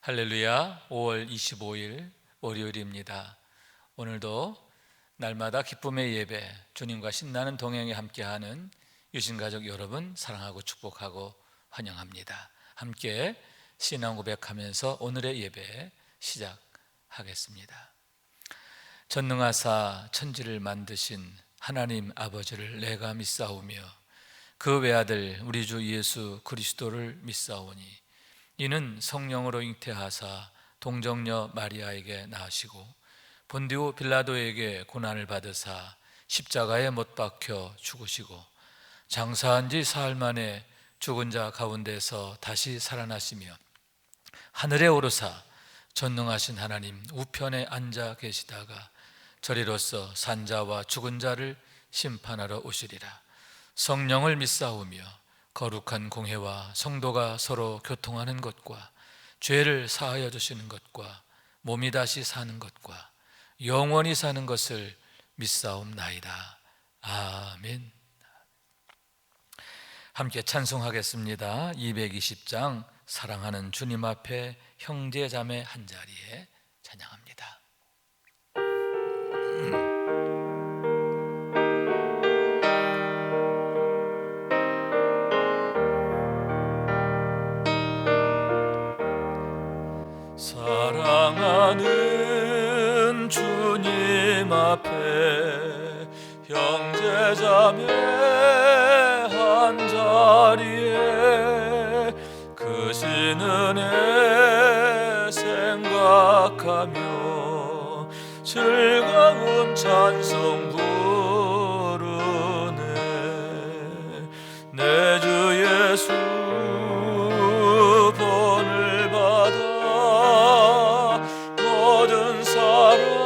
할렐루야. 5월 25일 월요일입니다. 오늘도 날마다 기쁨의 예배, 주님과 신나는 동행에 함께하는 유신가족 여러분 사랑하고 축복하고 환영합니다. 함께 신앙 고백하면서 오늘의 예배 시작하겠습니다. 전능하사 천지를 만드신 하나님 아버지를 내가 믿사오며 그 외아들 우리 주 예수 그리스도를 믿사오니 이는 성령으로 잉태하사 동정녀 마리아에게 낳으시고 본디오 빌라도에게 고난을 받으사 십자가에 못 박혀 죽으시고 장사한 지 사흘 만에 죽은 자 가운데서 다시 살아나시며 하늘에 오르사 전능하신 하나님 우편에 앉아 계시다가 저리로서 산자와 죽은 자를 심판하러 오시리라. 성령을 믿사오며 거룩한 공회와 성도가 서로 교통하는 것과 죄를 사하여 주시는 것과 몸이 다시 사는 것과 영원히 사는 것을 믿사옵나이다. 아멘. 함께 찬송하겠습니다. 220장 사랑하는 주님 앞에 형제 자매 한자리에 찬양합니다. 사랑하는 주님 앞에 형제자매 한자리에 그 신 은혜 생각하며 즐거운 찬송 부르네. 내 주 예수 본을 받아 모든 사람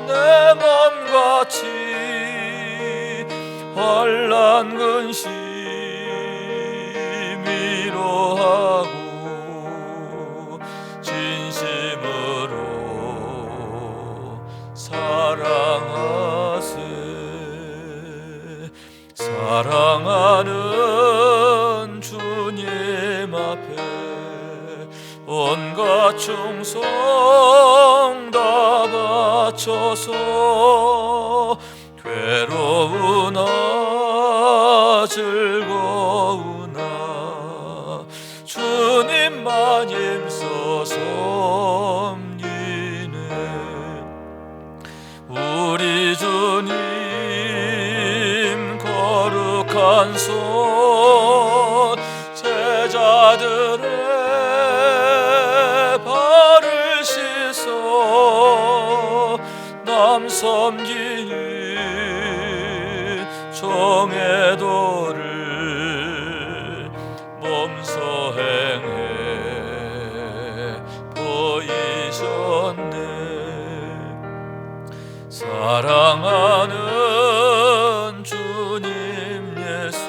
내 맘같이 환난 근심 위로하고 진심으로 사랑하세. 사랑하는 주님 앞에 온갖 충성 다 바쳐서 괴로우나 즐거우나 주님만 힘써 섬기네. 우리 주님 거룩한 손 제자들의 발을 씻어 남 섬기는 종의 도를 몸소 행해 보이셨네. 사랑하는 주님 예수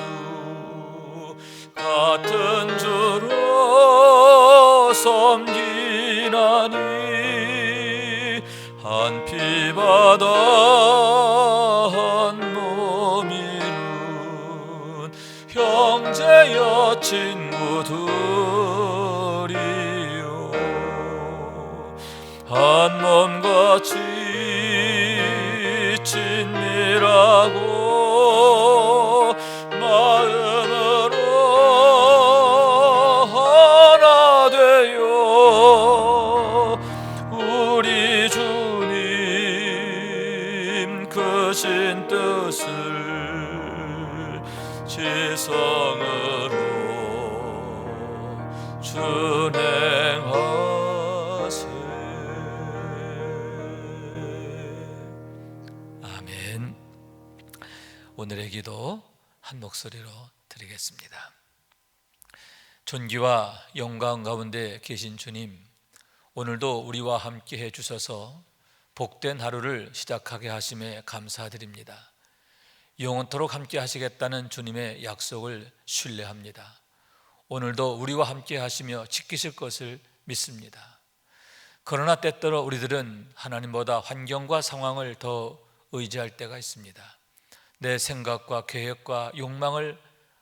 같은 주로 섬기나니 한 피바다 한 몸이룬 형제여 친구들이요 한 몸같이 친밀하고 마음으로 하나 되어 우리 주님 크신 뜻을 지성으로 준행하세. 아멘. 오늘의 기도 한 목소리로 드리겠습니다. 존귀와 영광 가운데 계신 주님, 오늘도 우리와 함께 해주셔서 복된 하루를 시작하게 하심에 감사드립니다. 영원토록 함께 하시겠다는 주님의 약속을 신뢰합니다. 오늘도 우리와 함께 하시며 지키실 것을 믿습니다. 그러나 때때로 우리들은 하나님보다 환경과 상황을 더 의지할 때가 있습니다. 내 생각과 계획과 욕망을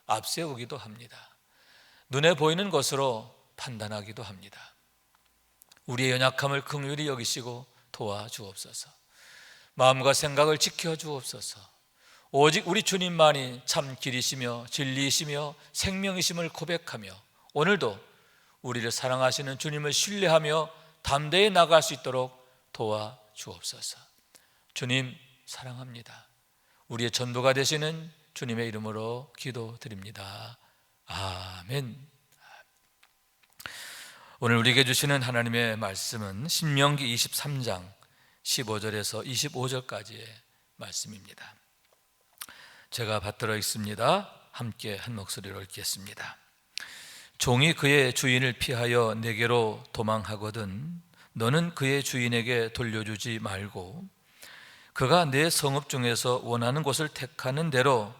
앞세우기도 합니다. 눈에 보이는 것으로 판단하기도 합니다. 우리의 연약함을 긍휼히 여기시고 도와주옵소서. 마음과 생각을 지켜주옵소서. 오직 우리 주님만이 참 길이시며 진리이시며 생명이심을 고백하며 오늘도 우리를 사랑하시는 주님을 신뢰하며 담대히 나갈 수 있도록 도와주옵소서. 주님 사랑합니다. 우리의 전도가 되시는 주님의 이름으로 기도드립니다. 아멘. 오늘 우리에게 주시는 하나님의 말씀은 신명기 23장 15절에서 25절까지의 말씀입니다. 제가 받들어 읽습니다. 함께 한 목소리로 읽겠습니다. 종이 그의 주인을 피하여 내게로 도망하거든 너는 그의 주인에게 돌려주지 말고 그가 내 성읍 중에서 원하는 곳을 택하는 대로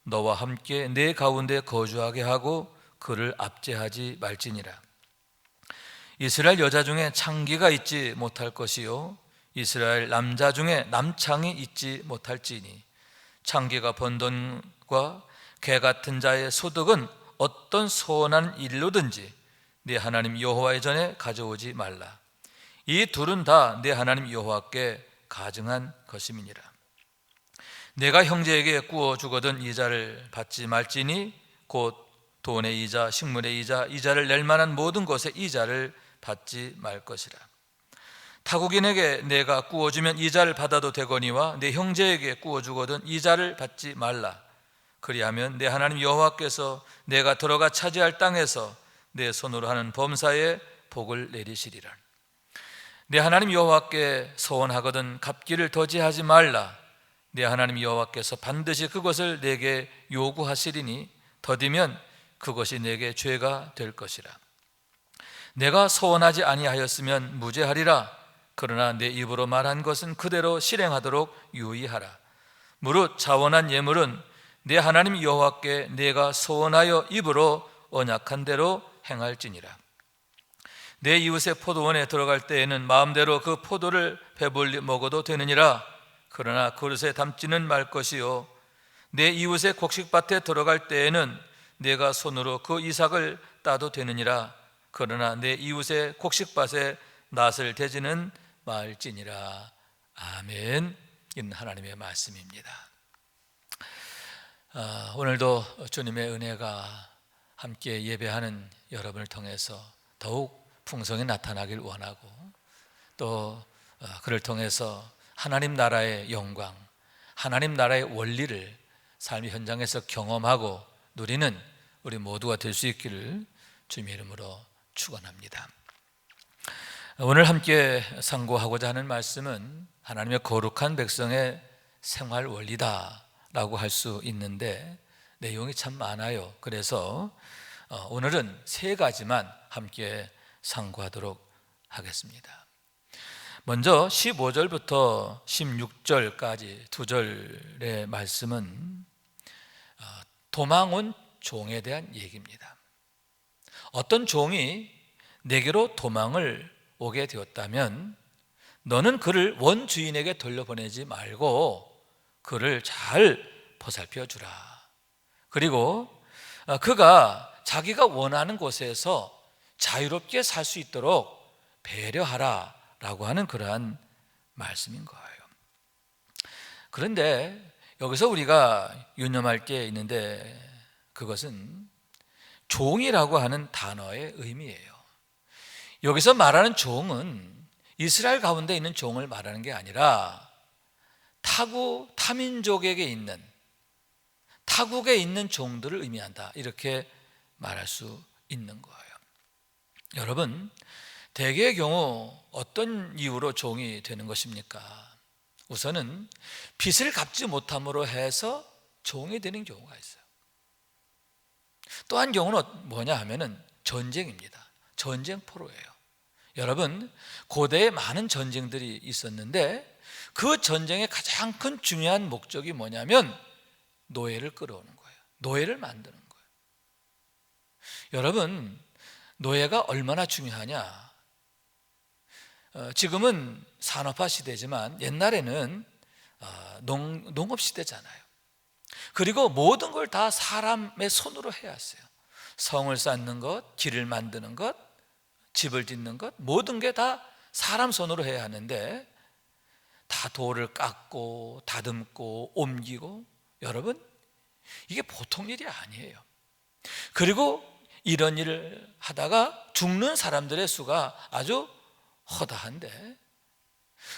너와 함께 내 가운데 거주하게 하고 그를 압제하지 말지니라. 이스라엘 여자 중에 창기가 있지 못할 것이요 이스라엘 남자 중에 남창이 있지 못할지니 창기가 번 돈과 개 같은 자의 소득은 어떤 선한 일로든지 네 하나님 여호와의 전에 가져오지 말라. 이 둘은 다 네 하나님 여호와께 가증한 것임이니라. 내가 형제에게 구워 주거든 이자를 받지 말지니 곧 돈의 이자, 식물의 이자, 이자를 낼 만한 모든 것의 이자를 받지 말 것이라. 타국인에게 내가 구워주면 이자를 받아도 되거니와 내 형제에게 구워주거든 이자를 받지 말라. 그리하면 내 하나님 여호와께서 내가 들어가 차지할 땅에서 내 손으로 하는 범사에 복을 내리시리라. 내 하나님 여호와께 서원하거든 갚기를 더디하지 말라. 내 하나님 여호와께서 반드시 그것을 내게 요구하시리니 더디면 그것이 내게 죄가 될 것이라. 내가 서원하지 아니하였으면 무죄하리라. 그러나 내 입으로 말한 것은 그대로 실행하도록 유의하라. 무릇 자원한 예물은 내 하나님 여호와께 내가 서원하여 입으로 언약한 대로 행할지니라. 내 이웃의 포도원에 들어갈 때에는 마음대로 그 포도를 배불리 먹어도 되느니라. 그러나 그릇에 담지는 말 것이요 내 이웃의 곡식밭에 들어갈 때에는 내가 손으로 그 이삭을 따도 되느니라. 그러나 내 이웃의 곡식밭에 낫을 대지는 말지니라. 아멘. 이는 하나님의 말씀입니다. 오늘도 주님의 은혜가 함께 예배하는 여러분을 통해서 더욱 풍성히 나타나길 원하고 또 그를 통해서 하나님 나라의 영광, 하나님 나라의 원리를 삶의 현장에서 경험하고 누리는 우리 모두가 될 수 있기를 주님의 이름으로 축원합니다. 오늘 함께 상고하고자 하는 말씀은 하나님의 거룩한 백성의 생활 원리다라고 할 수 있는데 내용이 참 많아요. 그래서 오늘은 세 가지만 함께 상고하도록 하겠습니다. 먼저 15절부터 16절까지 두 절의 말씀은 도망온 종에 대한 얘기입니다. 어떤 종이 내게로 도망을 오게 되었다면 너는 그를 원주인에게 돌려보내지 말고 그를 잘 보살펴 주라. 그리고 그가 자기가 원하는 곳에서 자유롭게 살 수 있도록 배려하라 라고 하는 그러한 말씀인 거예요. 그런데 여기서 우리가 유념할 게 있는데 그것은 종이라고 하는 단어의 의미예요. 여기서 말하는 종은 이스라엘 가운데 있는 종을 말하는 게 아니라 타민족에게 있는 타국에 있는 종들을 의미한다. 이렇게 말할 수 있는 거예요. 여러분, 대개의 경우 어떤 이유로 종이 되는 것입니까? 우선은 빚을 갚지 못함으로 해서 종이 되는 경우가 있어요. 또 한 경우는 뭐냐 하면은 전쟁입니다. 전쟁포로예요. 여러분, 고대에 많은 전쟁들이 있었는데 그 전쟁의 가장 큰 중요한 목적이 뭐냐면 노예를 끌어오는 거예요. 노예를 만드는 거예요. 여러분, 노예가 얼마나 중요하냐? 지금은 산업화 시대지만 옛날에는 농업 시대잖아요. 그리고 모든 걸 다 사람의 손으로 해야 했어요. 성을 쌓는 것, 길을 만드는 것, 집을 짓는 것, 모든 게 다 사람 손으로 해야 하는데 다 돌을 깎고 다듬고 옮기고, 여러분 이게 보통 일이 아니에요. 그리고 이런 일을 하다가 죽는 사람들의 수가 아주 허다한데,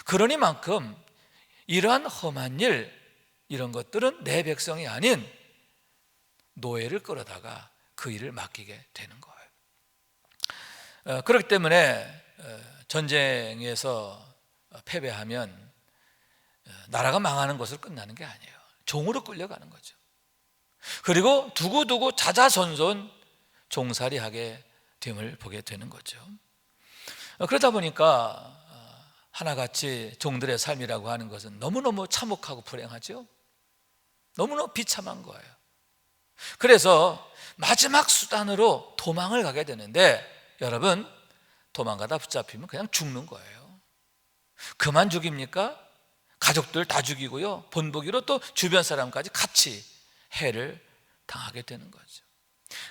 그러니만큼 이러한 험한 일, 이런 것들은 내 백성이 아닌 노예를 끌어다가 그 일을 맡기게 되는 거예요. 그렇기 때문에 전쟁에서 패배하면 나라가 망하는 것으로 끝나는 게 아니에요. 종으로 끌려가는 거죠. 그리고 두고두고 자자손손 종살이하게 됨을 보게 되는 거죠. 그러다 보니까 하나같이 종들의 삶이라고 하는 것은 너무너무 참혹하고 불행하죠. 너무너무 비참한 거예요. 그래서 마지막 수단으로 도망을 가게 되는데, 여러분 도망가다 붙잡히면 그냥 죽는 거예요. 그만 죽입니까? 가족들 다 죽이고요, 본보기로 또 주변 사람까지 같이 해를 당하게 되는 거죠.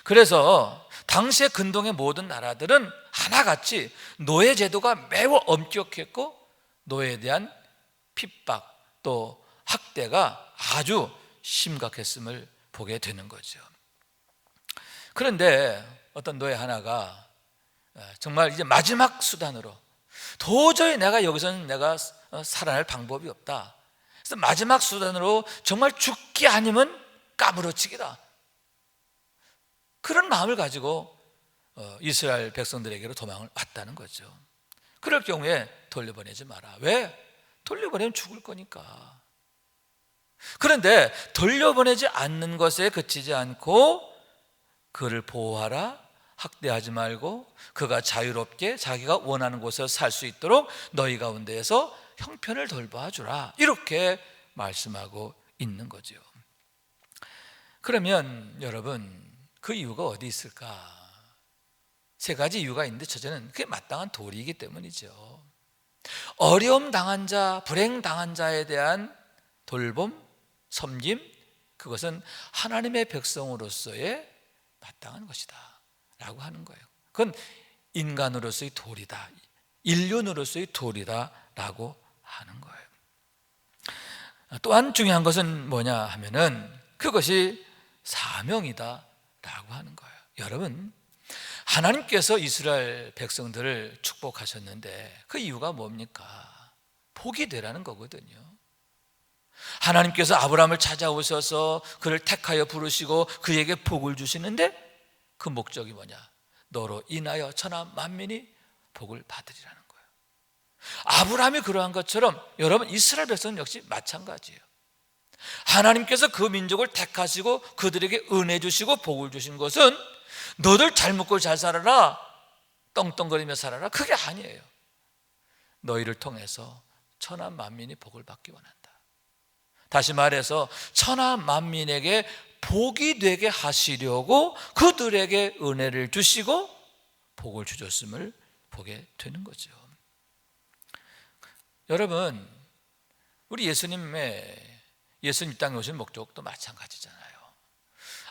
그래서 당시의 근동의 모든 나라들은 하나같이 노예 제도가 매우 엄격했고, 노예에 대한 핍박 또 학대가 아주 심각했음을 보게 되는 거죠. 그런데 어떤 노예 하나가 정말 이제 마지막 수단으로, 도저히 내가 여기서는 내가 살아날 방법이 없다, 그래서 마지막 수단으로 정말 죽기 아니면 까무러치기다, 그런 마음을 가지고 이스라엘 백성들에게로 도망을 왔다는 거죠. 그럴 경우에 돌려보내지 마라. 왜? 돌려보내면 죽을 거니까. 그런데 돌려보내지 않는 것에 그치지 않고 그를 보호하라, 학대하지 말고 그가 자유롭게 자기가 원하는 곳에서 살 수 있도록 너희 가운데에서 형편을 돌봐 주라, 이렇게 말씀하고 있는 거죠. 그러면 여러분, 그 이유가 어디 있을까? 세 가지 이유가 있는데, 첫째는 그게 마땅한 도리이기 때문이죠. 어려움 당한 자, 불행 당한 자에 대한 돌봄, 섬김, 그것은 하나님의 백성으로서의 마땅한 것이다 라고 하는 거예요. 그건 인간으로서의 도리다, 인륜으로서의 도리다 라고 하는 거예요. 또한 중요한 것은 뭐냐 하면은 그것이 사명이다 라고 하는 거예요. 여러분, 하나님께서 이스라엘 백성들을 축복하셨는데 그 이유가 뭡니까? 복이 되라는 거거든요. 하나님께서 아브라함을 찾아오셔서 그를 택하여 부르시고 그에게 복을 주시는데, 그 목적이 뭐냐? 너로 인하여 천하 만민이 복을 받으리라는 거예요. 아브라함이 그러한 것처럼 여러분, 이스라엘 백성은 역시 마찬가지예요. 하나님께서 그 민족을 택하시고 그들에게 은혜 주시고 복을 주신 것은 너들 잘 먹고 잘 살아라, 떵떵거리며 살아라, 그게 아니에요. 너희를 통해서 천하 만민이 복을 받기 원한다. 다시 말해서 천하 만민에게 복이 되게 하시려고 그들에게 은혜를 주시고 복을 주셨음을 보게 되는 거죠. 여러분, 우리 예수님 땅에 오신 목적도 마찬가지잖아요.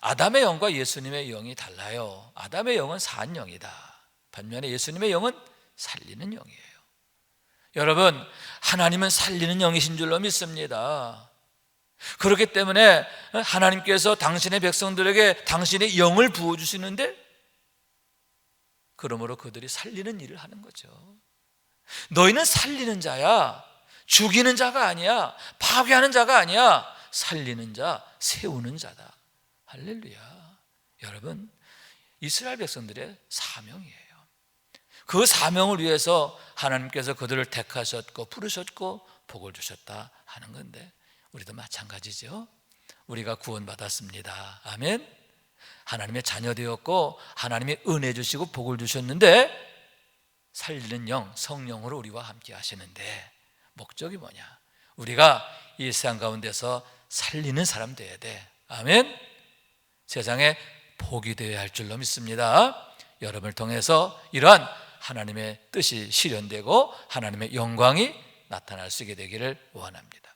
아담의 영과 예수님의 영이 달라요. 아담의 영은 산 영이다. 반면에 예수님의 영은 살리는 영이에요. 여러분, 하나님은 살리는 영이신 줄로 믿습니다. 그렇기 때문에 하나님께서 당신의 백성들에게 당신의 영을 부어주시는데, 그러므로 그들이 살리는 일을 하는 거죠. 너희는 살리는 자야, 죽이는 자가 아니야, 파괴하는 자가 아니야, 살리는 자, 세우는 자다. 할렐루야. 여러분, 이스라엘 백성들의 사명이에요. 그 사명을 위해서 하나님께서 그들을 택하셨고 부르셨고 복을 주셨다 하는 건데, 우리도 마찬가지죠. 우리가 구원받았습니다. 아멘. 하나님의 자녀 되었고 하나님의 은혜 주시고 복을 주셨는데, 살리는 영, 성령으로 우리와 함께 하시는데 목적이 뭐냐? 우리가 이 세상 가운데서 살리는 사람 되어야 돼. 아멘. 세상에 복이 되어야 할 줄로 믿습니다. 여러분을 통해서 이러한 하나님의 뜻이 실현되고 하나님의 영광이 나타날 수 있게 되기를 원합니다.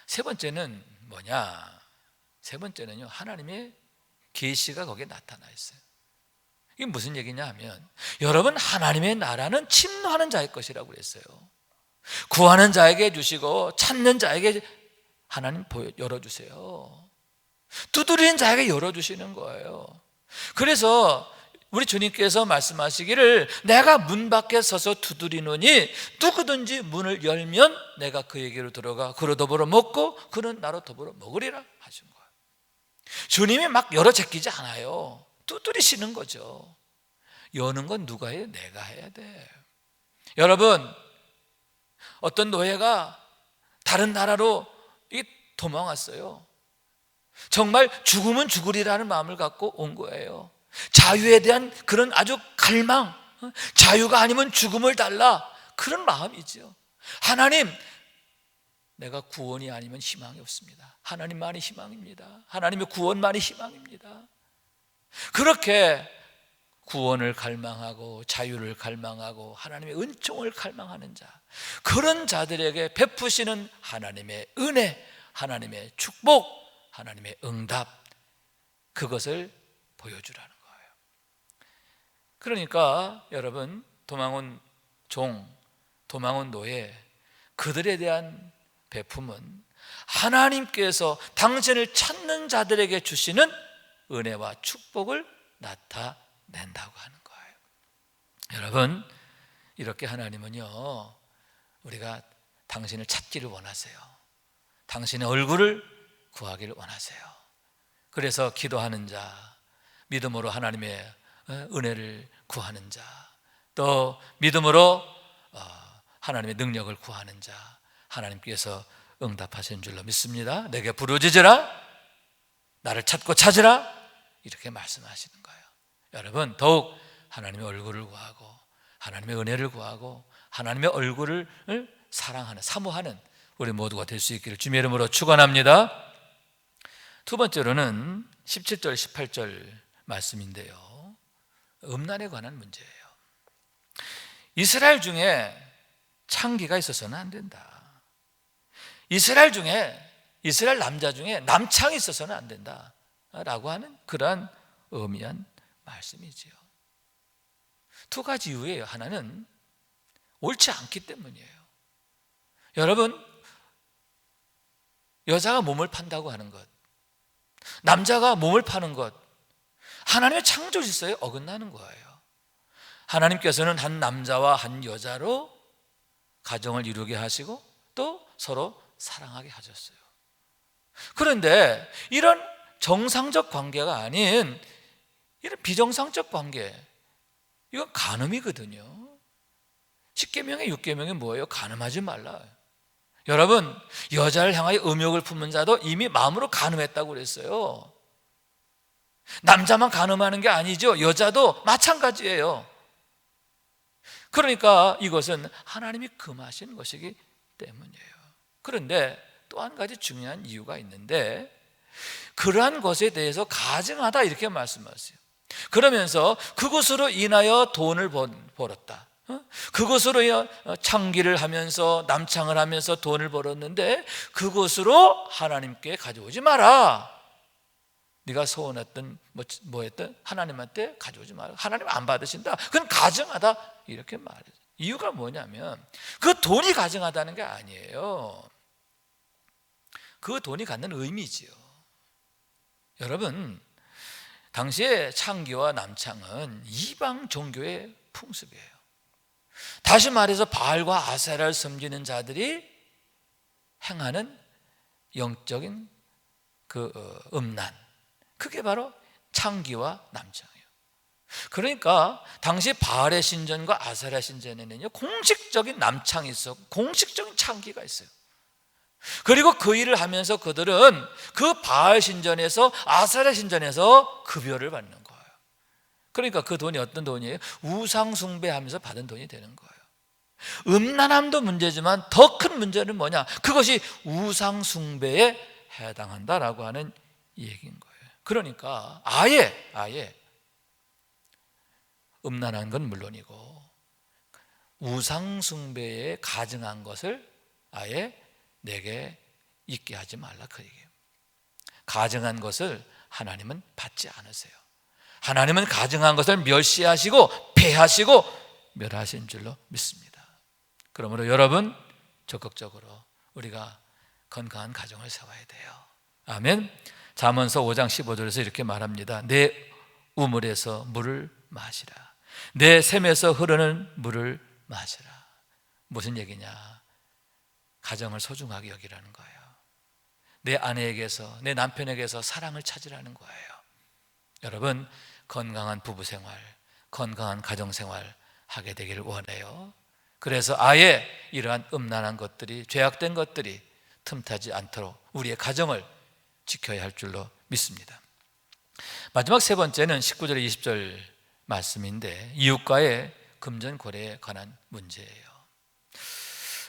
세 번째는 뭐냐? 세 번째는요, 하나님의 계시가 거기에 나타나 있어요. 이게 무슨 얘기냐 하면, 여러분, 하나님의 나라는 침노하는 자의 것이라고 그랬어요. 구하는 자에게 주시고 찾는 자에게 하나님 열어주세요. 두드리는 자에게 열어주시는 거예요. 그래서 우리 주님께서 말씀하시기를, 내가 문 밖에 서서 두드리노니 누구든지 문을 열면 내가 그에게로 들어가 그로 더불어 먹고 그는 나로 더불어 먹으리라 하신 거예요. 주님이 막 열어 제끼지 않아요. 두드리시는 거죠. 여는 건 누가 해요? 내가 해야 돼. 여러분, 어떤 노예가 다른 나라로 도망왔어요. 정말 죽으면 죽으리라는 마음을 갖고 온 거예요. 자유에 대한 그런 아주 갈망, 자유가 아니면 죽음을 달라, 그런 마음이죠. 하나님, 내가 구원이 아니면 희망이 없습니다. 하나님만이 희망입니다. 하나님의 구원만이 희망입니다. 그렇게 구원을 갈망하고 자유를 갈망하고 하나님의 은총을 갈망하는 자, 그런 자들에게 베푸시는 하나님의 은혜, 하나님의 축복, 하나님의 응답, 그것을 보여주라는 거예요. 그러니까 여러분, 도망온 종, 도망온 노예, 그들에 대한 베품은 하나님께서 당신을 찾는 자들에게 주시는 은혜와 축복을 나타낸다고 하는 거예요. 여러분, 이렇게 하나님은요, 우리가 당신을 찾기를 원하세요. 당신의 얼굴을 구하기를 원하세요. 그래서 기도하는 자, 믿음으로 하나님의 은혜를 구하는 자, 또 믿음으로 하나님의 능력을 구하는 자, 하나님께서 응답하시는 줄로 믿습니다. 내게 부르짖으라, 나를 찾고 찾으라, 이렇게 말씀하시는 거예요. 여러분, 더욱 하나님의 얼굴을 구하고 하나님의 은혜를 구하고 하나님의 얼굴을 사랑하는, 사모하는 우리 모두가 될 수 있기를 주님의 이름으로 축원합니다. 두 번째로는 17절 18절 말씀인데요, 음란에 관한 문제예요. 이스라엘 중에 창기가 있어서는 안 된다. 이스라엘 남자 중에 남창이 있어서는 안 된다 라고 하는 그러한 의미한 말씀이지요. 두 가지 이유예요. 하나는 옳지 않기 때문이에요. 여러분, 여자가 몸을 판다고 하는 것, 남자가 몸을 파는 것, 하나님의 창조 질서에 어긋나는 거예요. 하나님께서는 한 남자와 한 여자로 가정을 이루게 하시고 또 서로 사랑하게 하셨어요. 그런데 이런 정상적 관계가 아닌 이런 비정상적 관계, 이건 간음이거든요. 10계명의 6계명이 뭐예요? 간음하지 말라. 여러분, 여자를 향하여 음욕을 품는 자도 이미 마음으로 간음했다고 그랬어요. 남자만 간음하는 게 아니죠. 여자도 마찬가지예요. 그러니까 이것은 하나님이 금하신 것이기 때문이에요. 그런데 또 한 가지 중요한 이유가 있는데, 그러한 것에 대해서 가증하다 이렇게 말씀하세요. 그러면서 그것으로 인하여 돈을 벌었다, 그것으로 창기를 하면서 남창을 하면서 돈을 벌었는데 그것으로 하나님께 가져오지 마라. 네가 소원했던 뭐했던 하나님한테 가져오지 마라. 하나님 안 받으신다. 그건 가증하다 이렇게 말해요. 이유가 뭐냐면 그 돈이 가증하다는 게 아니에요. 그 돈이 갖는 의미지요. 여러분, 당시에 창기와 남창은 이방 종교의 풍습이에요. 다시 말해서 바알과 아세라를 섬기는 자들이 행하는 영적인 그 음란, 그게 바로 창기와 남창이에요. 그러니까 당시 바알의 신전과 아세라 신전에는요, 공식적인 남창이 있어, 공식적인 창기가 있어요. 그리고 그 일을 하면서 그들은 그 바알 신전에서 아세라 신전에서 급여를 받는 거예요. 그러니까 그 돈이 어떤 돈이에요? 우상 숭배하면서 받은 돈이 되는 거예요. 음란함도 문제지만 더 큰 문제는 뭐냐? 그것이 우상 숭배에 해당한다라고 하는 얘기인 거예요. 그러니까 아예 음란한 건 물론이고 우상 숭배에 가증한 것을 아예 내게 있게 하지 말라, 그 얘기예요. 가증한 것을 하나님은 받지 않으세요. 하나님은 가증한 것을 멸시하시고 폐하시고 멸하신 줄로 믿습니다. 그러므로 여러분, 적극적으로 우리가 건강한 가정을 세워야 돼요. 아멘. 잠언서 5장 15절에서 이렇게 말합니다. 내 우물에서 물을 마시라. 내 샘에서 흐르는 물을 마시라. 무슨 얘기냐? 가정을 소중하게 여기라는 거예요. 내 아내에게서, 내 남편에게서 사랑을 찾으라는 거예요. 여러분, 건강한 부부생활, 건강한 가정생활 하게 되기를 원해요. 그래서 아예 이러한 음란한 것들이, 죄악된 것들이 틈타지 않도록 우리의 가정을 지켜야 할 줄로 믿습니다. 마지막 세 번째는 19절 20절 말씀인데, 이웃과의 금전거래에 관한 문제예요.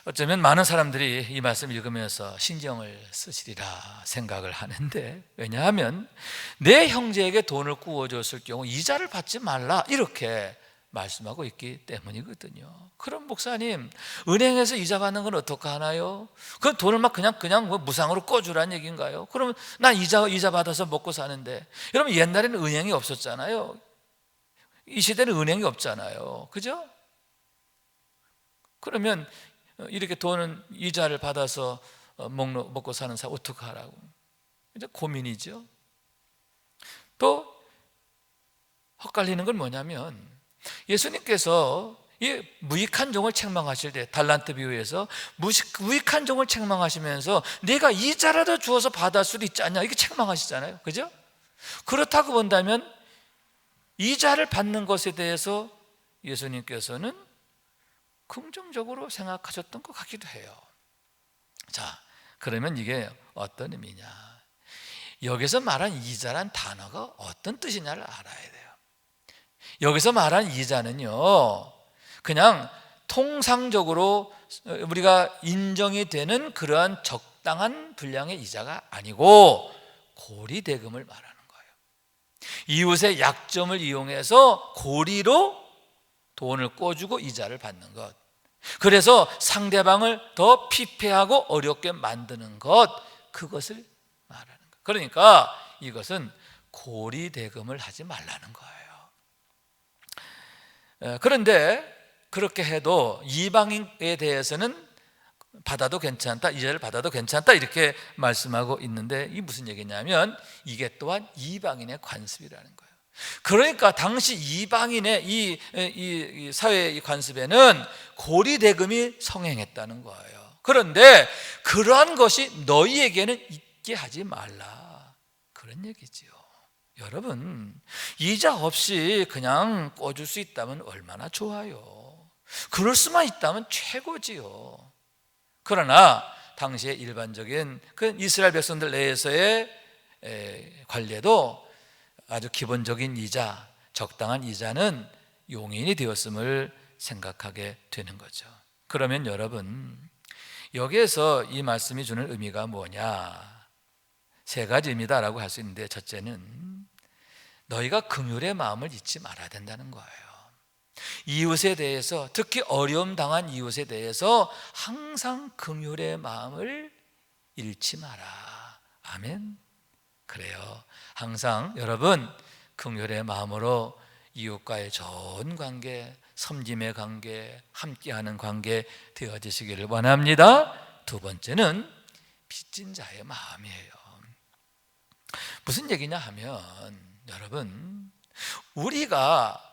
어쩌면 많은 사람들이 이 말씀 읽으면서 신경을 쓰시리라 생각을 하는데, 왜냐하면 내 형제에게 돈을 구워줬을 경우 이자를 받지 말라 이렇게 말씀하고 있기 때문이거든요. 그럼 목사님, 은행에서 이자 받는 건 어떻게 하나요? 그 돈을 막 그냥 뭐 무상으로 꿔주라는 얘기인가요? 그러면 난 이자 받아서 먹고 사는데. 여러분, 옛날에는 은행이 없었잖아요. 이 시대는 은행이 없잖아요. 그죠? 그러면 이렇게 돈은 이자를 받아서 먹고 사는 사람 어떻게 하라고? 이제 고민이죠. 또 헛갈리는 건 뭐냐면, 예수님께서 이 무익한 종을 책망하실 때 달란트 비유에서 무익한 종을 책망하시면서 내가 이자라도 주어서 받을 수도 있지 않냐 이렇게 책망하시잖아요. 그죠? 그렇다고 본다면 이자를 받는 것에 대해서 예수님께서는 긍정적으로 생각하셨던 것 같기도 해요. 자, 그러면 이게 어떤 의미냐? 여기서 말한 이자란 단어가 어떤 뜻이냐를 알아야 돼요. 여기서 말한 이자는요, 그냥 통상적으로 우리가 인정이 되는 그러한 적당한 분량의 이자가 아니고 고리대금을 말하는 거예요. 이웃의 약점을 이용해서 고리로 돈을 꿔주고 이자를 받는 것, 그래서 상대방을 더 피폐하고 어렵게 만드는 것, 그것을 말하는 거예요. 그러니까 이것은 고리대금을 하지 말라는 거예요. 그런데 그렇게 해도 이방인에 대해서는 받아도 괜찮다, 이자를 받아도 괜찮다 이렇게 말씀하고 있는데, 이게 무슨 얘기냐면 이게 또한 이방인의 관습이라는 거예요. 그러니까 당시 이방인의 이 사회의 관습에는 고리대금이 성행했다는 거예요. 그런데 그러한 것이 너희에게는 있게 하지 말라, 그런 얘기지요. 여러분, 이자 없이 그냥 꿔줄 수 있다면 얼마나 좋아요. 그럴 수만 있다면 최고지요. 그러나 당시의 일반적인 그 이스라엘 백성들 내에서의 관례도 아주 기본적인 이자, 적당한 이자는 용인이 되었음을 생각하게 되는 거죠. 그러면 여러분, 여기에서 이 말씀이 주는 의미가 뭐냐? 세 가지 의미다라고 할 수 있는데, 첫째는 너희가 긍휼의 마음을 잊지 말아야 된다는 거예요. 이웃에 대해서, 특히 어려움 당한 이웃에 대해서 항상 긍휼의 마음을 잃지 마라. 아멘. 그래요. 항상 여러분 긍휼의 마음으로 이웃과의 좋은 관계, 섬김의 관계, 함께하는 관계 되어지시기를 원합니다. 두 번째는 빚진 자의 마음이에요. 무슨 얘기냐 하면, 여러분, 우리가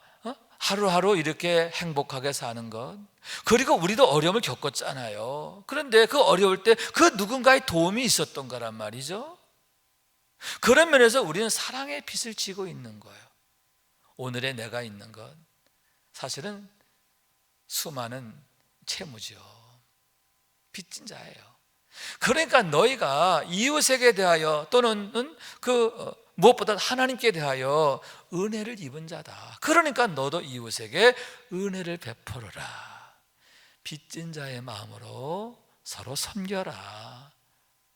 하루하루 이렇게 행복하게 사는 것, 그리고 우리도 어려움을 겪었잖아요. 그런데 그 어려울 때 그 누군가의 도움이 있었던 거란 말이죠. 그런 면에서 우리는 사랑의 빚을 지고 있는 거예요. 오늘의 내가 있는 것, 사실은 수많은 채무죠. 빚진 자예요. 그러니까 너희가 이웃에게 대하여 또는 무엇보다 하나님께 대하여 은혜를 입은 자다. 그러니까 너도 이웃에게 은혜를 베풀어라. 빚진 자의 마음으로 서로 섬겨라,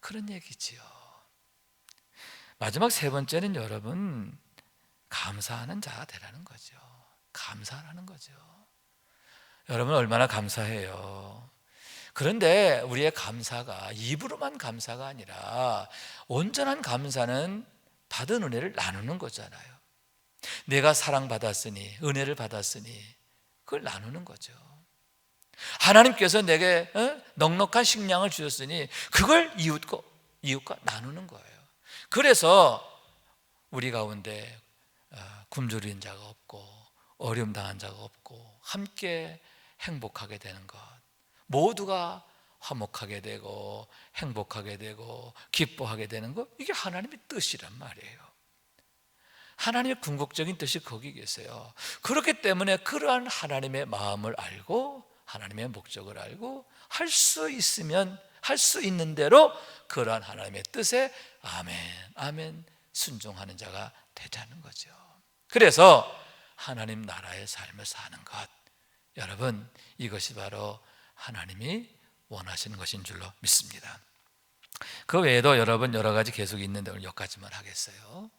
그런 얘기지요. 마지막 세 번째는 여러분, 감사하는 자가 되라는 거죠. 감사하라는 거죠. 여러분 얼마나 감사해요. 그런데 우리의 감사가 입으로만 감사가 아니라 온전한 감사는 받은 은혜를 나누는 거잖아요. 내가 사랑받았으니, 은혜를 받았으니 그걸 나누는 거죠. 하나님께서 내게 넉넉한 식량을 주셨으니 그걸 이웃과 나누는 거예요. 그래서 우리 가운데 굶주린 자가 없고 어려움 당한 자가 없고 함께 행복하게 되는 것, 모두가 화목하게 되고 행복하게 되고 기뻐하게 되는 것, 이게 하나님의 뜻이란 말이에요. 하나님의 궁극적인 뜻이 거기 계세요. 그렇기 때문에 그러한 하나님의 마음을 알고 하나님의 목적을 알고 할 수 있으면 할 수 있는 대로 그러한 하나님의 뜻에 아멘 아멘 순종하는 자가 되자는 거죠. 그래서 하나님 나라의 삶을 사는 것, 여러분, 이것이 바로 하나님이 원하시는 것인 줄로 믿습니다. 그 외에도 여러분 여러 가지 계속 있는데 오늘 여기까지만 하겠어요.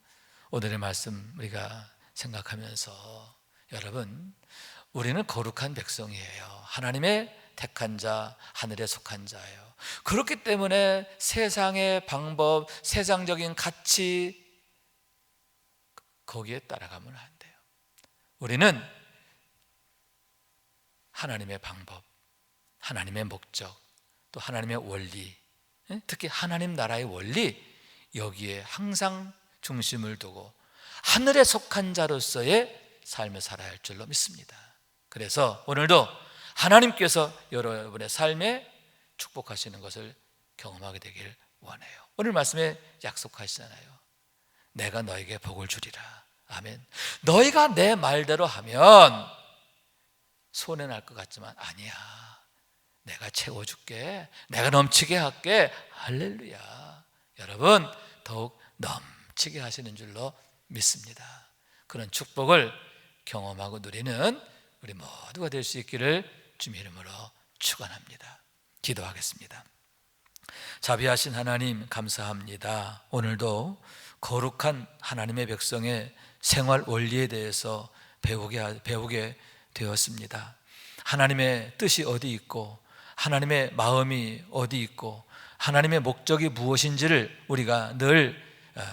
오늘의 말씀 우리가 생각하면서, 여러분, 우리는 거룩한 백성이에요. 하나님의 택한 자, 하늘에 속한 자예요. 그렇기 때문에 세상의 방법, 세상적인 가치, 거기에 따라가면 안 돼요. 우리는 하나님의 방법, 하나님의 목적, 또 하나님의 원리, 특히 하나님 나라의 원리, 여기에 항상 중심을 두고 하늘에 속한 자로서의 삶을 살아야 할 줄로 믿습니다. 그래서 오늘도 하나님께서 여러분의 삶에 축복하시는 것을 경험하게 되길 원해요. 오늘 말씀에 약속하시잖아요. 내가 너에게 복을 주리라. 아멘. 너희가 내 말대로 하면 손해날 것 같지만 아니야. 내가 채워줄게. 내가 넘치게 할게. 할렐루야. 여러분, 더욱 넘치게 하시는 줄로 믿습니다. 그런 축복을 경험하고 누리는 우리 모두가 될 수 있기를 주님의 이름으로 축원합니다. 기도하겠습니다. 자비하신 하나님, 감사합니다. 오늘도 거룩한 하나님의 백성의 생활 원리에 대해서 배우게 되었습니다. 하나님의 뜻이 어디 있고 하나님의 마음이 어디 있고 하나님의 목적이 무엇인지를 우리가 늘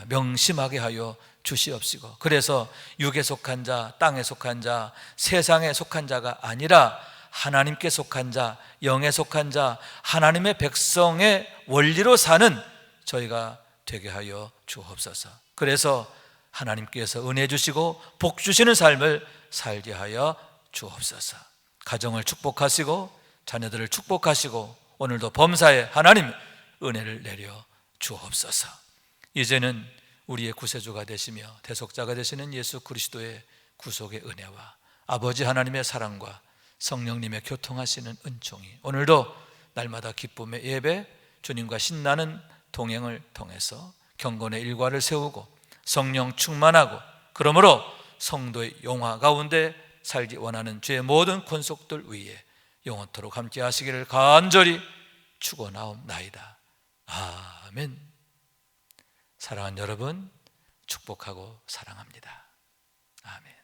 명심하게 하여 주시옵시고, 그래서 육에 속한 자, 땅에 속한 자, 세상에 속한 자가 아니라 하나님께 속한 자, 영에 속한 자, 하나님의 백성의 원리로 사는 저희가 되게 하여 주옵소서. 그래서 하나님께서 은혜 주시고 복 주시는 삶을 살게 하여 주옵소서. 가정을 축복하시고 자녀들을 축복하시고 오늘도 범사에 하나님 은혜를 내려 주옵소서. 이제는 우리의 구세주가 되시며 대속자가 되시는 예수 그리스도의 구속의 은혜와 아버지 하나님의 사랑과 성령님의 교통하시는 은총이 오늘도 날마다 기쁨의 예배, 주님과 신나는 동행을 통해서 경건의 일과를 세우고 성령 충만하고, 그러므로 성도의 용화 가운데 살기 원하는 주의 모든 권속들 위에 영원토록 함께 하시기를 간절히 축원하옵나이다. 아멘. 사랑하는 여러분, 축복하고 사랑합니다. 아멘.